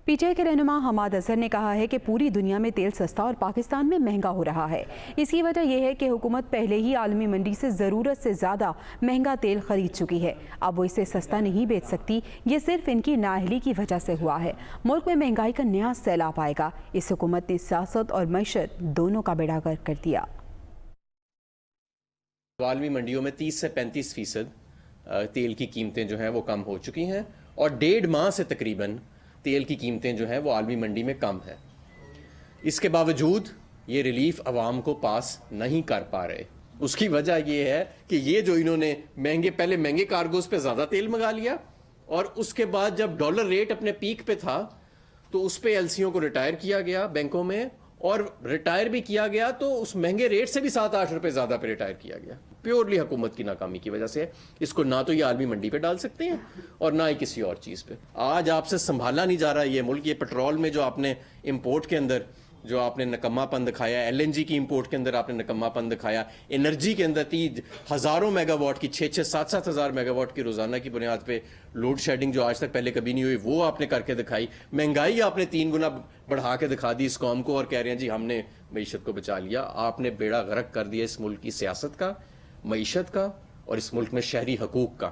P T I کے رہنما حماد اظہر نے کہا ہے کہ پوری دنیا میں تیل سستا اور پاکستان میں مہنگا ہو رہا ہے۔ اس کی وجہ یہ ہے کہ حکومت پہلے ہی عالمی منڈی سے ضرورت سے زیادہ مہنگا تیل خرید چکی ہے۔ اب وہ اسے سستا نہیں بیچ سکتی۔ یہ صرف ان کی نااہلی کی وجہ سے ہوا ہے۔ ملک میں مہنگائی کا نیا سیلاب آئے گا۔ اس حکومت نے سیاست اور معیشت دونوں کا بیڑا غرق کر دیا۔ عالمی منڈیوں میں 30 سے 35% تیل کی قیمتیں جو ہیں وہ کم ہو چکی ہیں اور 1.5 ماہ سے تقریباً تیل کی قیمتیں جو ہیں وہ عالمی منڈی میں کم ہیں۔ اس کے باوجود یہ ریلیف عوام کو پاس نہیں کر پا رہے۔ اس کی وجہ یہ ہے کہ یہ جو انہوں نے پہلے مہنگے کارگوز پہ زیادہ تیل منگا لیا اور اس کے بعد جب ڈالر ریٹ اپنے پیک پہ تھا تو اس پہ ایل سیوں کو ریٹائر کیا گیا بینکوں میں، اور ریٹائر بھی کیا گیا تو اس مہنگے ریٹ سے بھی 7-8 روپے زیادہ پہ ریٹائر کیا گیا۔ پیورلی حکومت کی ناکامی کی وجہ سے اس کو نہ تو یہ عالمی منڈی پہ ڈال سکتے ہیں اور نہ ہی کسی اور چیز پہ۔ آج آپ سے سنبھالا نہیں جا رہا یہ ملک۔ یہ پیٹرول میں جو آپ نے امپورٹ کے اندر جو آپ نے نکما پن دکھایا، ایل این جی کی امپورٹ کے اندر آپ نے نکما پن دکھایا، انرجی کے اندر ہزاروں میگا واٹ کی 6-7 ہزار میگا واٹ کی روزانہ کی بنیاد پہ لوڈ شیڈنگ جو آج تک پہلے کبھی نہیں ہوئی وہ آپ نے کر کے دکھائی۔ مہنگائی آپ نے 3 گنا بڑھا کے دکھا دی اس قوم کو اور کہہ رہے ہیں جی ہم نے معیشت کو بچا لیا۔ آپ نے بیڑا غرق کر دیا اس ملک کی سیاست کا، معیشت کا اور اس ملک میں شہری حقوق کا۔